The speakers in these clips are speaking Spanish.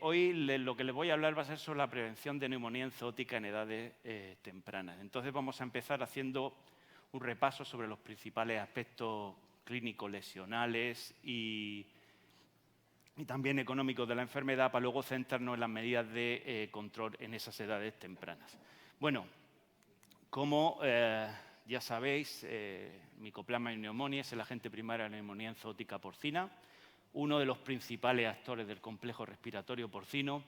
Hoy lo que les voy a hablar va a ser sobre la prevención de neumonía enzootica en edades tempranas. Entonces vamos a empezar haciendo un repaso sobre los principales aspectos clínicos lesionales y también económicos de la enfermedad, para luego centrarnos en las medidas de control en esas edades tempranas. Bueno, como ya sabéis, Mycoplasma pneumoniae es el agente primario de la neumonía enzootica porcina, uno de los principales actores del complejo respiratorio porcino,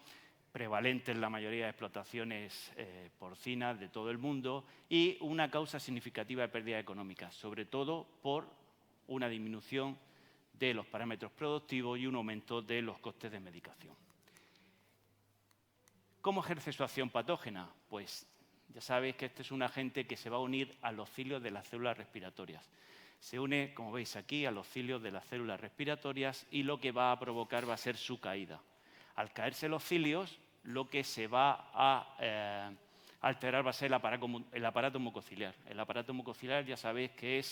prevalente en la mayoría de explotaciones porcinas de todo el mundo y una causa significativa de pérdidas económicas, sobre todo por una disminución de los parámetros productivos y un aumento de los costes de medicación. ¿Cómo ejerce su acción patógena? Pues ya sabéis que este es un agente que se va a unir a los cilios de las células respiratorias. Se une, como veis aquí, a los cilios de las células respiratorias y lo que va a provocar va a ser su caída. Al caerse los cilios, lo que se va a alterar va a ser el aparato mucociliar. El aparato mucociliar ya sabéis que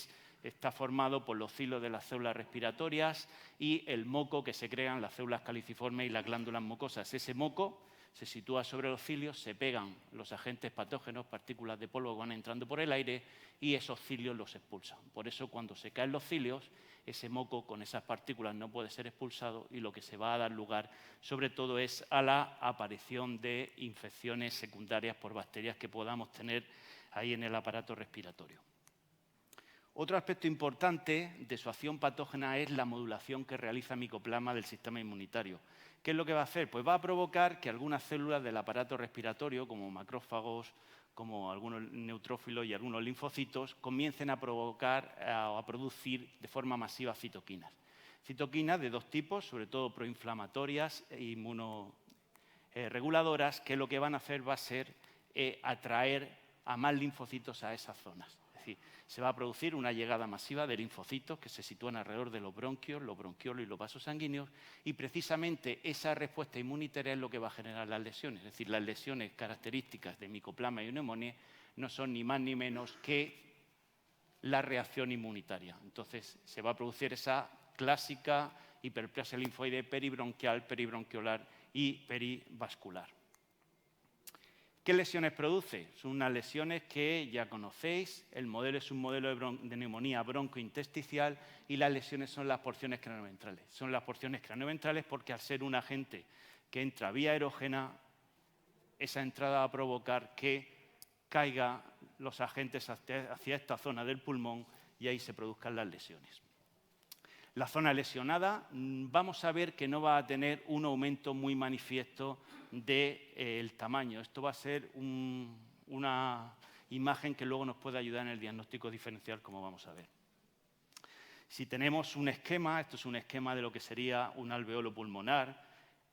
está formado por los cilios de las células respiratorias y el moco que secretan las células caliciformes y las glándulas mucosas. Ese moco se sitúa sobre los cilios, se pegan los agentes patógenos, partículas de polvo que van entrando por el aire y esos cilios los expulsan. Por eso cuando se caen los cilios, ese moco con esas partículas no puede ser expulsado y lo que se va a dar lugar sobre todo es a la aparición de infecciones secundarias por bacterias que podamos tener ahí en el aparato respiratorio. Otro aspecto importante de su acción patógena es la modulación que realiza Mycoplasma del sistema inmunitario. ¿Qué es lo que va a hacer? Pues va a provocar que algunas células del aparato respiratorio, como macrófagos, como algunos neutrófilos y algunos linfocitos, comiencen a provocar o a producir de forma masiva citoquinas. Citoquinas de dos tipos, sobre todo proinflamatorias e inmunoreguladoras, que lo que van a hacer va a ser atraer a más linfocitos a esas zonas. Es decir, se va a producir una llegada masiva de linfocitos que se sitúan alrededor de los bronquios, los bronquiolos y los vasos sanguíneos y precisamente esa respuesta inmunitaria es lo que va a generar las lesiones. Es decir, las lesiones características de Mycoplasma pneumoniae no son ni más ni menos que la reacción inmunitaria. Entonces, se va a producir esa clásica hiperplasia linfoide peribronquial, peribronquiolar y perivascular. ¿Qué lesiones produce? Son unas lesiones que ya conocéis. El modelo es un modelo de neumonía broncointesticial y las lesiones son las porciones cranioventrales. Son las porciones cranioventrales porque al ser un agente que entra vía erógena, esa entrada va a provocar que caigan los agentes hacia esta zona del pulmón y ahí se produzcan las lesiones. La zona lesionada, vamos a ver que no va a tener un aumento muy manifiesto del tamaño. Esto va a ser una imagen que luego nos puede ayudar en el diagnóstico diferencial, como vamos a ver. Si tenemos un esquema, esto es un esquema de lo que sería un alveolo pulmonar,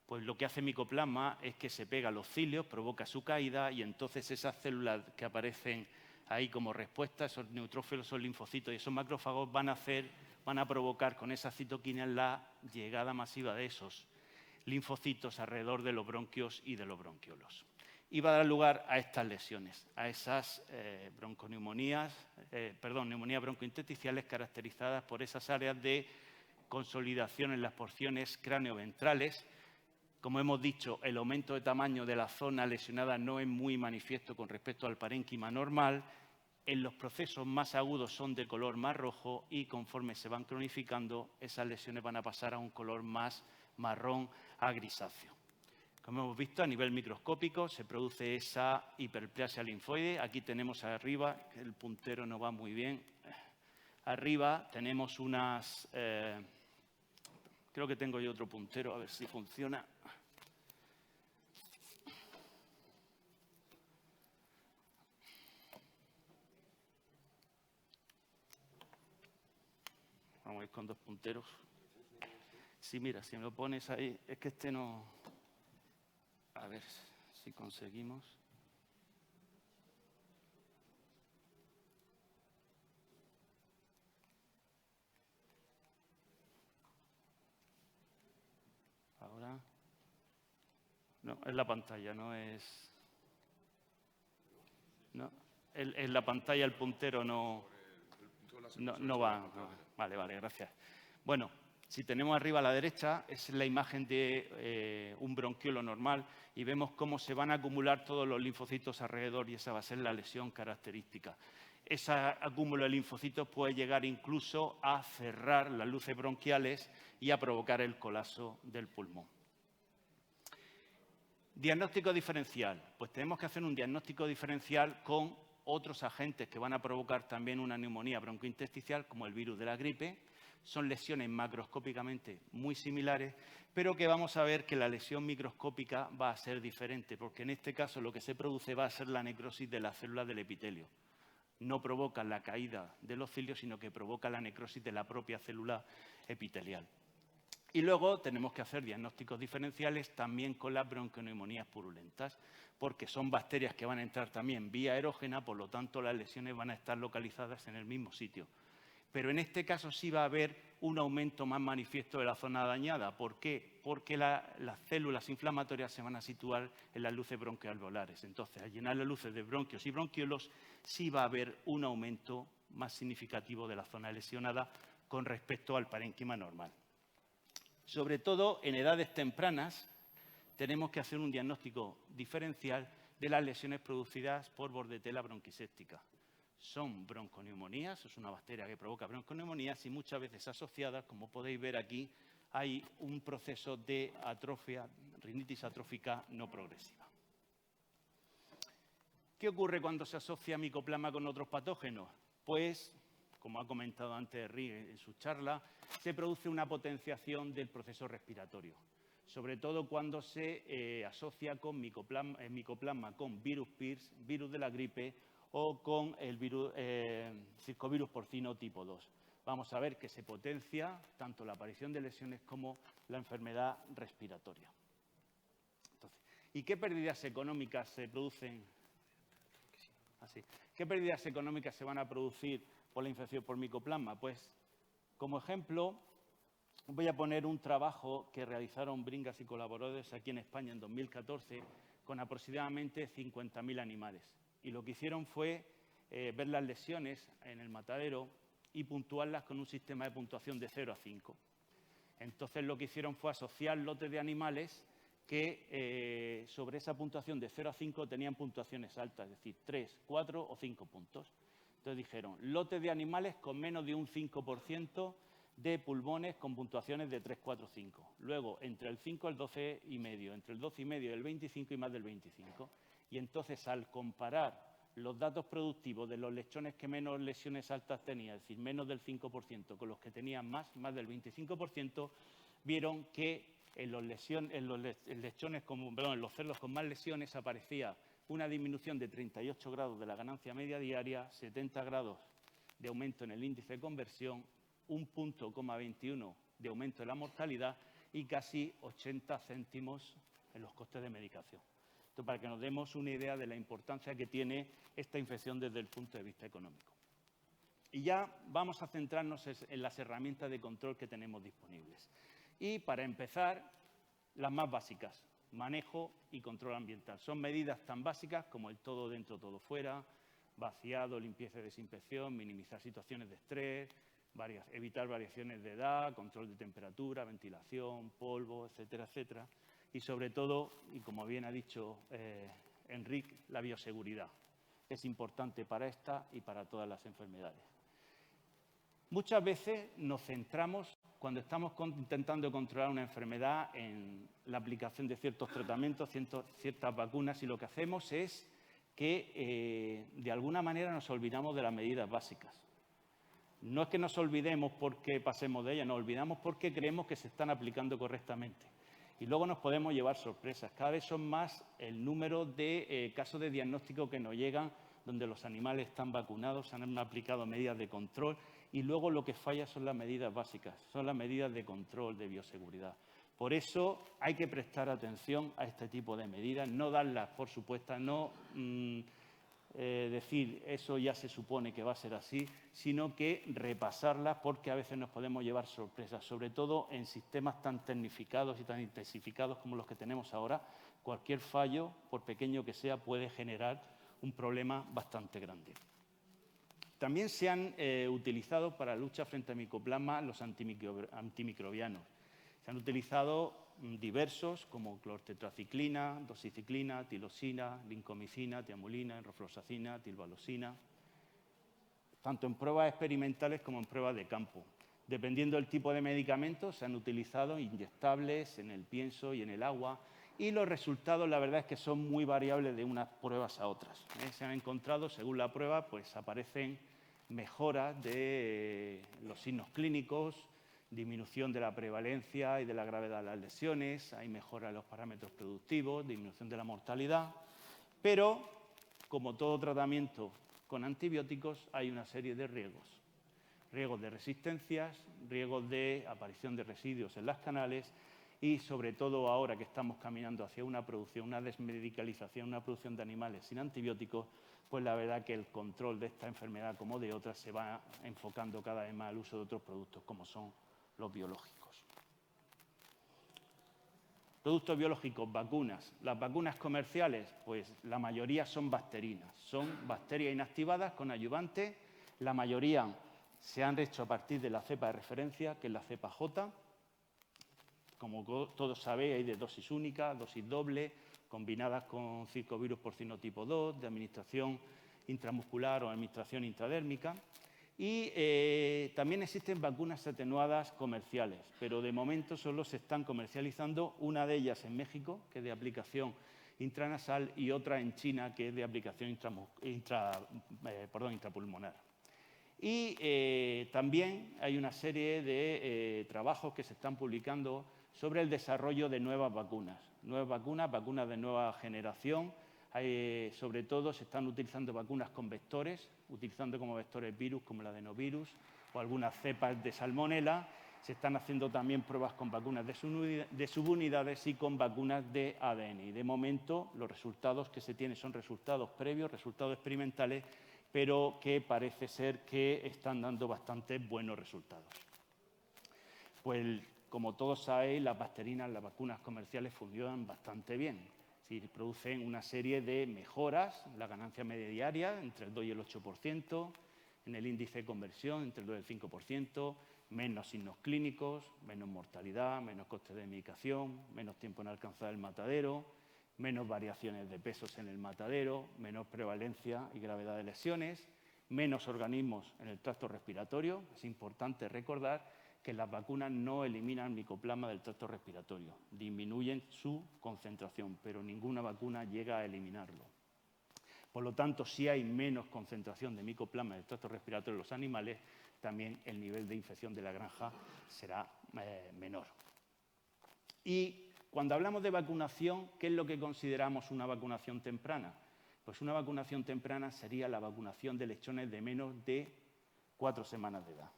pues lo que hace Mycoplasma es que se pega a los cilios, provoca su caída y entonces esas células que aparecen ahí como respuesta, esos neutrófilos, esos linfocitos y esos macrófagos van a provocar con esas citoquinas la llegada masiva de esos linfocitos alrededor de los bronquios y de los bronquiolos. Y va a dar lugar a estas lesiones, a esas neumonías broncointesticiales caracterizadas por esas áreas de consolidación en las porciones cranioventrales. Como hemos dicho, el aumento de tamaño de la zona lesionada no es muy manifiesto con respecto al parénquima normal. En los procesos más agudos son de color más rojo y conforme se van cronificando, esas lesiones van a pasar a un color más marrón a grisáceo. Como hemos visto, a nivel microscópico se produce esa hiperplasia linfoide. Aquí tenemos arriba, el puntero no va muy bien, arriba tenemos unas... creo que tengo yo otro puntero, a ver si funciona. Vamos a ir con dos punteros. Sí, mira, si me lo pones ahí, es que este no... A ver si conseguimos. Ahora... No, es la pantalla, no es... No, en la pantalla el puntero no va. No. Vale, gracias. Bueno, Si tenemos arriba a la derecha, es la imagen de un bronquiolo normal y vemos cómo se van a acumular todos los linfocitos alrededor y esa va a ser la lesión característica. Ese acúmulo de linfocitos puede llegar incluso a cerrar las luces bronquiales y a provocar el colapso del pulmón. Diagnóstico diferencial. Pues tenemos que hacer un diagnóstico diferencial con otros agentes que van a provocar también una neumonía broncointersticial, como el virus de la gripe. Son lesiones macroscópicamente muy similares, pero que vamos a ver que la lesión microscópica va a ser diferente, porque en este caso lo que se produce va a ser la necrosis de las células del epitelio. No provoca la caída de los cilios, sino que provoca la necrosis de la propia célula epitelial. Y luego tenemos que hacer diagnósticos diferenciales también con las bronconeumonías purulentas, porque son bacterias que van a entrar también vía erógena, por lo tanto las lesiones van a estar localizadas en el mismo sitio. Pero en este caso sí va a haber un aumento más manifiesto de la zona dañada. ¿Por qué? Porque las células inflamatorias se van a situar en las luces bronquialveolares. Entonces, al llenar las luces de bronquios y bronquiolos, sí va a haber un aumento más significativo de la zona lesionada con respecto al parénquima normal. Sobre todo en edades tempranas, tenemos que hacer un diagnóstico diferencial de las lesiones producidas por bordetella bronquiséptica. Son bronconeumonías, es una bacteria que provoca bronconeumonías y muchas veces asociadas, como podéis ver aquí, hay un proceso de atrofia, rinitis atrófica no progresiva. ¿Qué ocurre cuando se asocia micoplasma con otros patógenos? Pues, como ha comentado antes Rick en su charla, se produce una potenciación del proceso respiratorio, sobre todo cuando se asocia con micoplasma con virus PIRS, virus de la gripe, o con el virus, circovirus porcino tipo 2. Vamos a ver que se potencia tanto la aparición de lesiones como la enfermedad respiratoria. Entonces, ¿y qué pérdidas económicas se producen? ¿Qué pérdidas económicas se van a producir por la infección por micoplasma? Pues, como ejemplo, voy a poner un trabajo que realizaron Bringas y colaboradores aquí en España en 2014 con aproximadamente 50.000 animales. Y lo que hicieron fue ver las lesiones en el matadero y puntuarlas con un sistema de puntuación de 0 a 5. Entonces, lo que hicieron fue asociar lotes de animales que sobre esa puntuación de 0 a 5 tenían puntuaciones altas, es decir, 3, 4 o 5 puntos. Entonces dijeron, lotes de animales con menos de un 5% de pulmones con puntuaciones de 3, 4, 5. Luego, entre el 5 y el 12,5, entre el 12,5 y el 25 y más del 25. Y entonces, al comparar los datos productivos de los lechones que menos lesiones altas tenían, es decir, menos del 5%, con los que tenían más del 25%, vieron que en los cerdos con más lesiones aparecía una disminución de 38 grados de la ganancia media diaria, 70 grados de aumento en el índice de conversión, 1,21 de aumento de la mortalidad y casi 80 céntimos en los costes de medicación. Esto para que nos demos una idea de la importancia que tiene esta infección desde el punto de vista económico. Y ya vamos a centrarnos en las herramientas de control que tenemos disponibles. Y para empezar, las más básicas, manejo y control ambiental. Son medidas tan básicas como el todo dentro, todo fuera, vaciado, limpieza y desinfección, minimizar situaciones de estrés, evitar variaciones de edad, control de temperatura, ventilación, polvo, etcétera, etcétera. Y sobre todo, y como bien ha dicho Enrique, la bioseguridad. Es importante para esta y para todas las enfermedades. Muchas veces nos centramos, cuando estamos intentando controlar una enfermedad, en la aplicación de ciertos tratamientos, ciertas vacunas, y lo que hacemos es que, de alguna manera, nos olvidamos de las medidas básicas. No es que nos olvidemos porque pasemos de ellas, nos olvidamos porque creemos que se están aplicando correctamente. Y luego nos podemos llevar sorpresas. Cada vez son más el número de casos de diagnóstico que nos llegan donde los animales están vacunados, se han aplicado medidas de control y luego lo que falla son las medidas básicas, son las medidas de control, de bioseguridad. Por eso hay que prestar atención a este tipo de medidas, no darlas por supuestas, no decir eso ya se supone que va a ser así, sino que repasarlas porque a veces nos podemos llevar sorpresas, sobre todo en sistemas tan tecnificados y tan intensificados como los que tenemos ahora. Cualquier fallo, por pequeño que sea, puede generar un problema bastante grande. También se han utilizado para la lucha frente al micoplasma los antimicrobianos. Se han utilizado diversos como clortetraciclina, doxiciclina, tilosina, lincomicina, tiamulina, enrofloxacina, tilvalosina, tanto en pruebas experimentales como en pruebas de campo. Dependiendo del tipo de medicamento, se han utilizado inyectables en el pienso y en el agua, y los resultados, la verdad es que son muy variables de unas pruebas a otras. Se han encontrado, según la prueba, pues aparecen mejoras de los signos clínicos, disminución de la prevalencia y de la gravedad de las lesiones, hay mejora de los parámetros productivos, disminución de la mortalidad, pero, como todo tratamiento con antibióticos, hay una serie de riesgos. Riesgos de resistencias, riesgos de aparición de residuos en las canales y, sobre todo, ahora que estamos caminando hacia una producción, una desmedicalización, una producción de animales sin antibióticos, pues la verdad que el control de esta enfermedad, como de otras, se va enfocando cada vez más al uso de otros productos, como son los biológicos. Productos biológicos, vacunas. Las vacunas comerciales, pues la mayoría son bacterinas. Son bacterias inactivadas con adyuvantes. La mayoría se han hecho a partir de la cepa de referencia, que es la cepa J. Como todos sabéis, hay de dosis única, dosis doble, combinadas con circovirus porcino tipo 2, de administración intramuscular o administración intradérmica. Y también existen vacunas atenuadas comerciales, pero de momento solo se están comercializando una de ellas en México, que es de aplicación intranasal, y otra en China, que es de aplicación intrapulmonar. Y también hay una serie de trabajos que se están publicando sobre el desarrollo de nuevas vacunas de nueva generación. Sobre todo se están utilizando vacunas con vectores, utilizando como vectores virus como el adenovirus o algunas cepas de salmonela. Se están haciendo también pruebas con vacunas de subunidades y con vacunas de ADN. Y de momento los resultados que se tienen son resultados previos, resultados experimentales, pero que parece ser que están dando bastante buenos resultados. Pues, como todos sabéis, las bacterinas, las vacunas comerciales funcionan bastante bien. Sí, producen una serie de mejoras, la ganancia media diaria entre el 2 y el 8%, en el índice de conversión entre el 2 y el 5%, menos signos clínicos, menos mortalidad, menos costes de medicación, menos tiempo en alcanzar el matadero, menos variaciones de pesos en el matadero, menos prevalencia y gravedad de lesiones, menos organismos en el tracto respiratorio. Es importante recordar que las vacunas no eliminan micoplasma del tracto respiratorio, disminuyen su concentración, pero ninguna vacuna llega a eliminarlo. Por lo tanto, si hay menos concentración de micoplasma del tracto respiratorio en los animales, también el nivel de infección de la granja será menor. Y cuando hablamos de vacunación, ¿qué es lo que consideramos una vacunación temprana? Pues una vacunación temprana sería la vacunación de lechones de menos de 4 semanas de edad.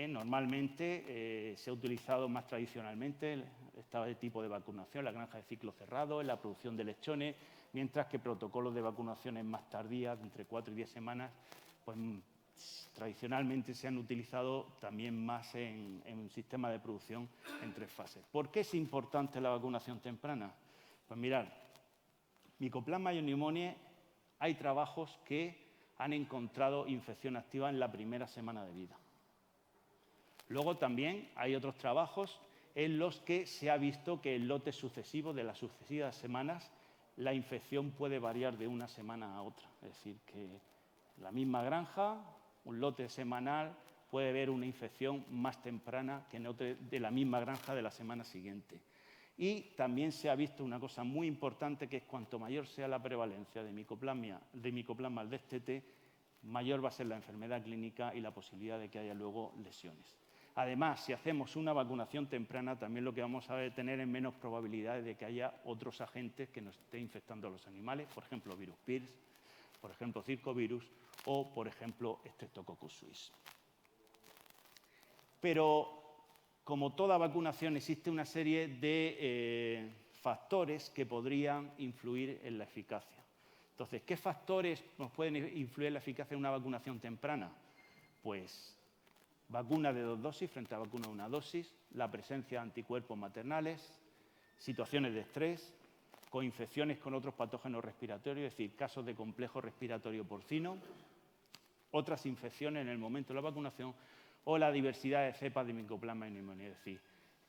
Normalmente se ha utilizado más tradicionalmente este tipo de vacunación, la granja de ciclo cerrado, en la producción de lechones, mientras que protocolos de vacunaciones más tardías, entre 4 y 10 semanas, pues tradicionalmente se han utilizado también más en un sistema de producción en 3 fases. ¿Por qué es importante la vacunación temprana? Pues mirad, Mycoplasma pneumoniae, hay trabajos que han encontrado infección activa en la primera semana de vida. Luego también hay otros trabajos en los que se ha visto que en lotes sucesivos de las sucesivas semanas la infección puede variar de una semana a otra. Es decir, que la misma granja, un lote semanal, puede haber una infección más temprana que en otro de la misma granja de la semana siguiente. Y también se ha visto una cosa muy importante, que es cuanto mayor sea la prevalencia de micoplasma del DSTT, mayor va a ser la enfermedad clínica y la posibilidad de que haya luego lesiones. Además, si hacemos una vacunación temprana, también lo que vamos a tener es menos probabilidades de que haya otros agentes que nos estén infectando a los animales, por ejemplo, virus PIRS, por ejemplo, circovirus o, por ejemplo, Streptococcus suis. Pero, como toda vacunación, existe una serie de factores que podrían influir en la eficacia. Entonces, ¿qué factores nos pueden influir en la eficacia de una vacunación temprana? Pues vacuna de 2 dosis frente a vacuna de 1 dosis, la presencia de anticuerpos maternales, situaciones de estrés, coinfecciones con otros patógenos respiratorios, es decir, casos de complejo respiratorio porcino, otras infecciones en el momento de la vacunación o la diversidad de cepas de Mycoplasma pneumoniae, es decir,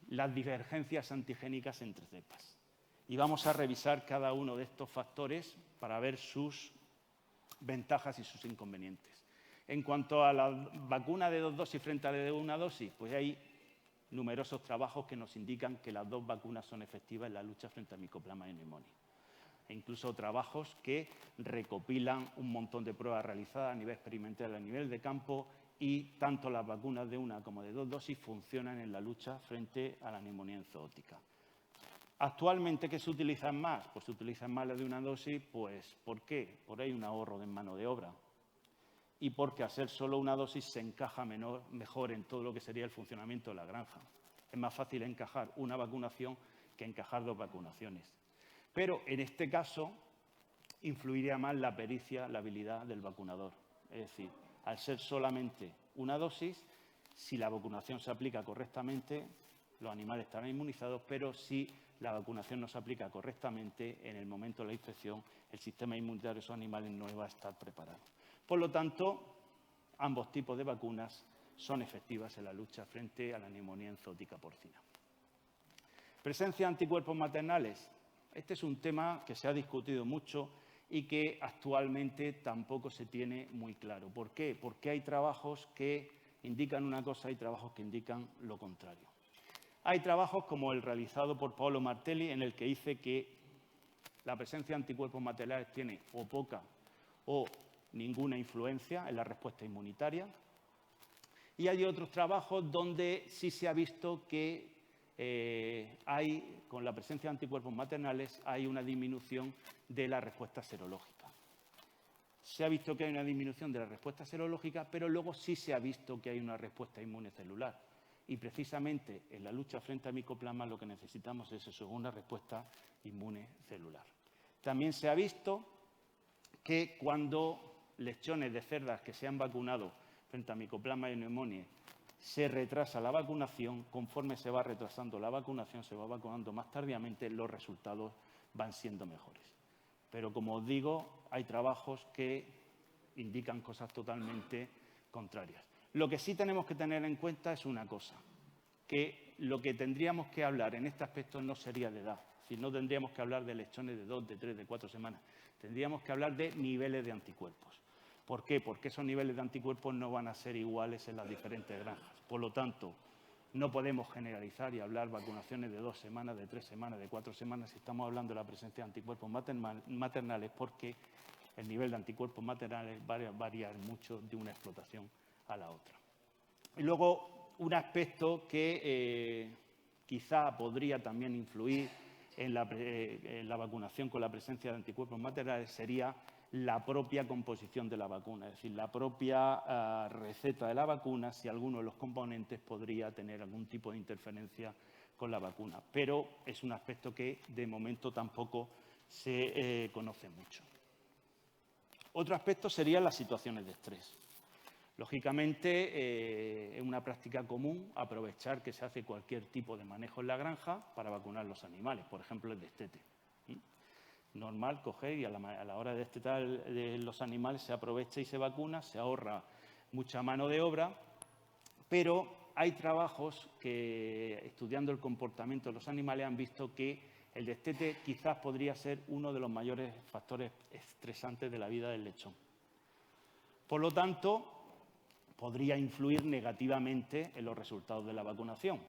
las divergencias antigénicas entre cepas. Y vamos a revisar cada uno de estos factores para ver sus ventajas y sus inconvenientes. En cuanto a la vacuna de 2 dosis frente a la de 1 dosis, pues hay numerosos trabajos que nos indican que las 2 vacunas son efectivas en la lucha frente a Mycoplasma pneumoniae. E incluso trabajos que recopilan un montón de pruebas realizadas a nivel experimental, a nivel de campo, y tanto las vacunas de 1 como de 2 dosis funcionan en la lucha frente a la neumonía enzootica. Actualmente, ¿qué se utilizan más? Pues se utilizan más las de 1 dosis, pues ¿por qué? Porque hay un ahorro de mano de obra y porque al ser solo 1 dosis se encaja mejor en todo lo que sería el funcionamiento de la granja. Es más fácil encajar una vacunación que encajar 2 vacunaciones. Pero en este caso influiría más la pericia, la habilidad del vacunador. Es decir, al ser solamente 1 dosis, si la vacunación se aplica correctamente, los animales estarán inmunizados, pero si la vacunación no se aplica correctamente, en el momento de la infección, el sistema inmunitario de esos animales no va a estar preparado. Por lo tanto, ambos tipos de vacunas son efectivas en la lucha frente a la neumonía enzootica porcina. Presencia de anticuerpos maternales. Este es un tema que se ha discutido mucho y que actualmente tampoco se tiene muy claro. ¿Por qué? Porque hay trabajos que indican una cosa y trabajos que indican lo contrario. Hay trabajos como el realizado por Paolo Martelli, en el que dice que la presencia de anticuerpos maternales tiene o poca o ninguna influencia en la respuesta inmunitaria. Y hay otros trabajos donde sí se ha visto que con la presencia de anticuerpos maternales, hay una disminución de la respuesta serológica. Se ha visto que hay una disminución de la respuesta serológica, pero luego sí se ha visto que hay una respuesta inmune celular. Y precisamente en la lucha frente a Mycoplasma lo que necesitamos es eso, una respuesta inmune celular. También se ha visto que cuando lechones de cerdas que se han vacunado frente a Mycoplasma pneumoniae se retrasa la vacunación, conforme se va retrasando la vacunación, se va vacunando más tardíamente, los resultados van siendo mejores. Pero, como os digo, hay trabajos que indican cosas totalmente contrarias. Lo que sí tenemos que tener en cuenta es una cosa, que lo que tendríamos que hablar en este aspecto no sería de edad, es decir, no tendríamos que hablar de lechones de 2, de 3, de 4 semanas, tendríamos que hablar de niveles de anticuerpos. ¿Por qué? Porque esos niveles de anticuerpos no van a ser iguales en las diferentes granjas. Por lo tanto, no podemos generalizar y hablar vacunaciones de 2 semanas, de 3 semanas, de 4 semanas, si estamos hablando de la presencia de anticuerpos maternales, porque el nivel de anticuerpos maternales varía mucho de una explotación a la otra. Y luego, un aspecto que quizá podría también influir en la vacunación con la presencia de anticuerpos maternales sería la propia composición de la vacuna, es decir, la propia receta de la vacuna, si alguno de los componentes podría tener algún tipo de interferencia con la vacuna. Pero es un aspecto que de momento tampoco se conoce mucho. Otro aspecto serían las situaciones de estrés. Lógicamente, es una práctica común aprovechar que se hace cualquier tipo de manejo en la granja para vacunar los animales, por ejemplo, el destete. Normal, coger y a la hora de destetar los animales se aprovecha y se vacuna, se ahorra mucha mano de obra, pero hay trabajos que, estudiando el comportamiento de los animales, han visto que el destete quizás podría ser uno de los mayores factores estresantes de la vida del lechón. Por lo tanto, podría influir negativamente en los resultados de la vacunación.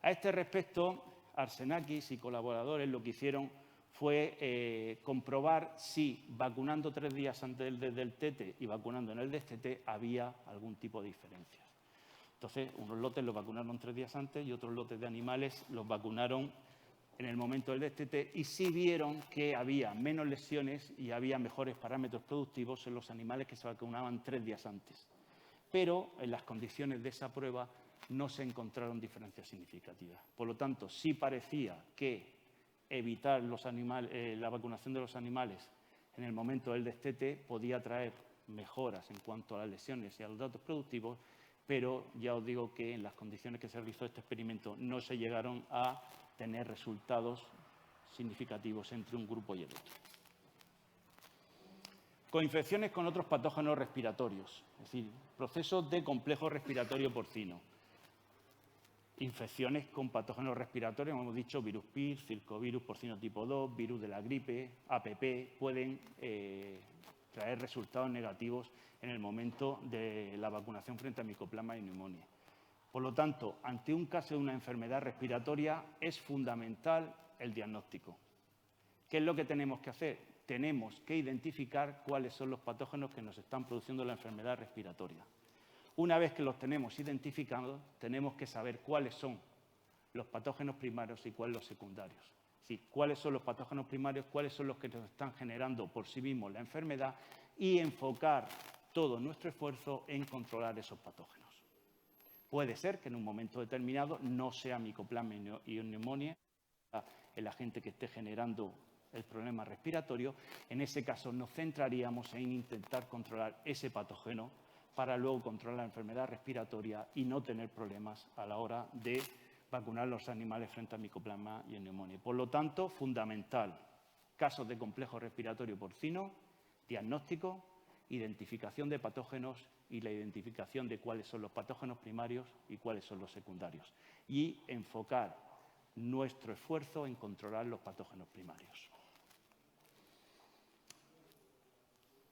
A este respecto, Arsenakis y colaboradores lo que hicieron fue comprobar si vacunando 3 días antes del tete y vacunando en el destete había algún tipo de diferencia. Entonces, unos lotes los vacunaron 3 días antes y otros lotes de animales los vacunaron en el momento del destete y sí vieron que había menos lesiones y había mejores parámetros productivos en los animales que se vacunaban 3 días antes. Pero en las condiciones de esa prueba no se encontraron diferencias significativas. Por lo tanto, sí parecía que evitar la vacunación de los animales en el momento del destete podía traer mejoras en cuanto a las lesiones y a los datos productivos, pero ya os digo que en las condiciones que se realizó este experimento no se llegaron a tener resultados significativos entre un grupo y el otro. Coinfecciones con otros patógenos respiratorios, es decir, procesos de complejo respiratorio porcino. Infecciones con patógenos respiratorios, como hemos dicho, virus PIRS, circovirus porcino tipo 2, virus de la gripe, APP, pueden traer resultados negativos en el momento de la vacunación frente a micoplasma y neumonía. Por lo tanto, ante un caso de una enfermedad respiratoria es fundamental el diagnóstico. ¿Qué es lo que tenemos que hacer? Tenemos que identificar cuáles son los patógenos que nos están produciendo la enfermedad respiratoria. Una vez que los tenemos identificados, tenemos que saber cuáles son los patógenos primarios y cuáles los secundarios. Sí, cuáles son los patógenos primarios, cuáles son los que nos están generando por sí mismos la enfermedad y enfocar todo nuestro esfuerzo en controlar esos patógenos. Puede ser que en un momento determinado no sea micoplasma y neumonía el agente que esté generando el problema respiratorio. En ese caso nos centraríamos en intentar controlar ese patógeno para luego controlar la enfermedad respiratoria y no tener problemas a la hora de vacunar a los animales frente a micoplasma y neumonía. Por lo tanto, fundamental, casos de complejo respiratorio porcino, diagnóstico, identificación de patógenos y la identificación de cuáles son los patógenos primarios y cuáles son los secundarios. Y enfocar nuestro esfuerzo en controlar los patógenos primarios.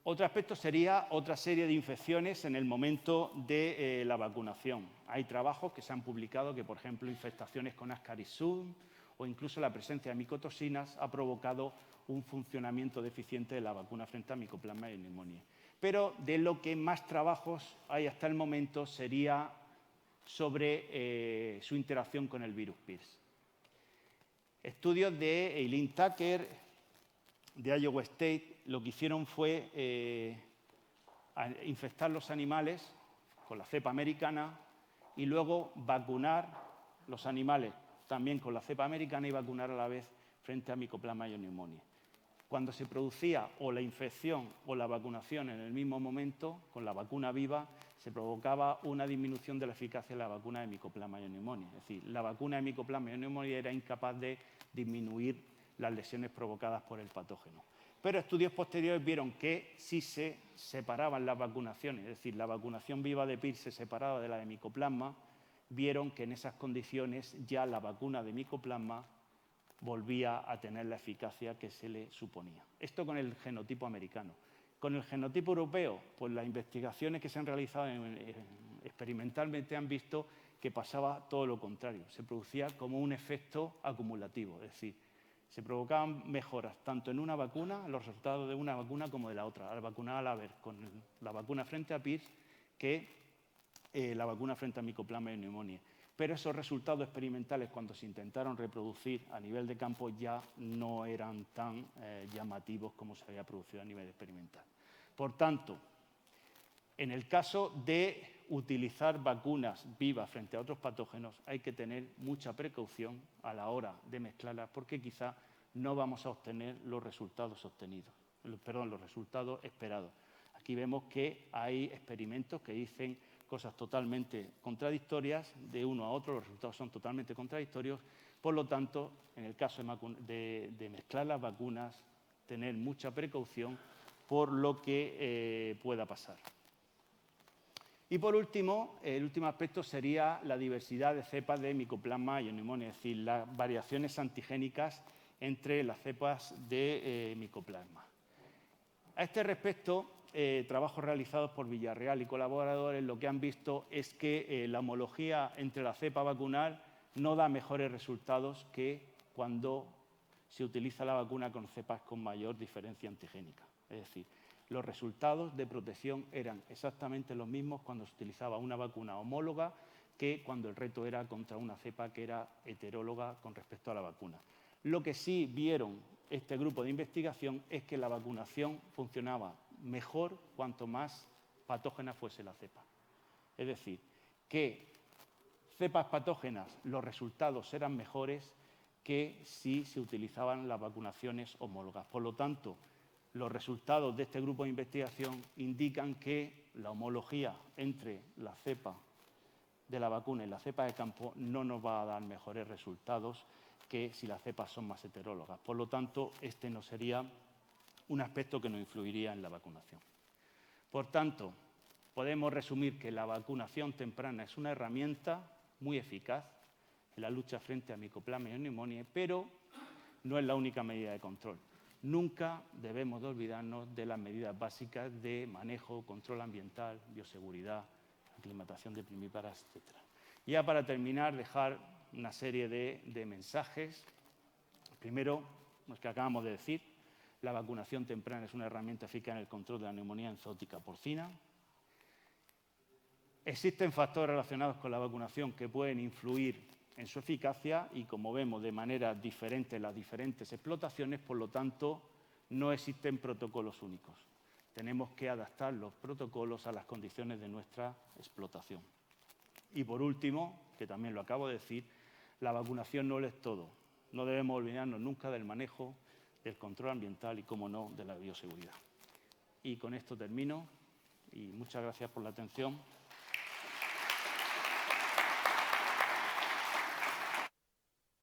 Otro aspecto sería otra serie de infecciones en el momento de la vacunación. Hay trabajos que se han publicado que, por ejemplo, infestaciones con Ascaris sum o incluso la presencia de micotoxinas ha provocado un funcionamiento deficiente de la vacuna frente a micoplasma y neumonía. Pero de lo que más trabajos hay hasta el momento sería sobre su interacción con el virus PIRS. Estudios de Eileen Tucker, de Iowa State, lo que hicieron fue infectar los animales con la cepa americana y luego vacunar los animales también con la cepa americana y vacunar a la vez frente a micoplasma y neumonía. Cuando se producía o la infección o la vacunación en el mismo momento, con la vacuna viva, se provocaba una disminución de la eficacia de la vacuna de micoplasma y neumonía. Es decir, la vacuna de micoplasma y neumonía era incapaz de disminuir las lesiones provocadas por el patógeno. Pero estudios posteriores vieron que si se separaban las vacunaciones, es decir, la vacunación viva de PIRS se separaba de la de micoplasma, vieron que en esas condiciones ya la vacuna de micoplasma volvía a tener la eficacia que se le suponía. Esto con el genotipo americano. Con el genotipo europeo, pues las investigaciones que se han realizado experimentalmente han visto que pasaba todo lo contrario. Se producía como un efecto acumulativo, es decir, se provocaban mejoras tanto en una vacuna, los resultados de una vacuna como de la otra. Al vacunar a la vez con la vacuna frente a PIRS que la vacuna frente a micoplasma y neumonía. Pero esos resultados experimentales, cuando se intentaron reproducir a nivel de campo, ya no eran tan llamativos como se había producido a nivel experimental. Por tanto, en el caso de utilizar vacunas vivas frente a otros patógenos, hay que tener mucha precaución a la hora de mezclarlas, porque quizá no vamos a obtener los resultados los resultados esperados. Aquí vemos que hay experimentos que dicen cosas totalmente contradictorias, de uno a otro los resultados son totalmente contradictorios. Por lo tanto, en el caso de mezclar las vacunas, tener mucha precaución por lo que pueda pasar. Y por último, el último aspecto sería la diversidad de cepas de micoplasma y neumonía, es decir, las variaciones antigénicas entre las cepas de micoplasma. A este respecto, trabajos realizados por Villarreal y colaboradores lo que han visto es que la homología entre la cepa vacunal no da mejores resultados que cuando se utiliza la vacuna con cepas con mayor diferencia antigénica. Es decir, los resultados de protección eran exactamente los mismos cuando se utilizaba una vacuna homóloga que cuando el reto era contra una cepa que era heteróloga con respecto a la vacuna. Lo que sí vieron este grupo de investigación es que la vacunación funcionaba mejor cuanto más patógena fuese la cepa. Es decir, que cepas patógenas los resultados eran mejores que si se utilizaban las vacunaciones homólogas. Por lo tanto, los resultados de este grupo de investigación indican que la homología entre la cepa de la vacuna y la cepa de campo no nos va a dar mejores resultados que si las cepas son más heterólogas. Por lo tanto, este no sería un aspecto que no influiría en la vacunación. Por tanto, podemos resumir que la vacunación temprana es una herramienta muy eficaz en la lucha frente a micoplasma y neumonía, pero no es la única medida de control. Nunca debemos de olvidarnos de las medidas básicas de manejo, control ambiental, bioseguridad, aclimatación de primíparas, etc. Y ya para terminar, dejar una serie de mensajes. Primero, los que acabamos de decir, la vacunación temprana es una herramienta eficaz en el control de la neumonía enzootica porcina. Existen factores relacionados con la vacunación que pueden influir en su eficacia y, como vemos, de manera diferente en las diferentes explotaciones, por lo tanto, no existen protocolos únicos. Tenemos que adaptar los protocolos a las condiciones de nuestra explotación. Y, por último, que también lo acabo de decir, la vacunación no lo es todo. No debemos olvidarnos nunca del manejo, del control ambiental y, cómo no, de la bioseguridad. Y con esto termino y muchas gracias por la atención.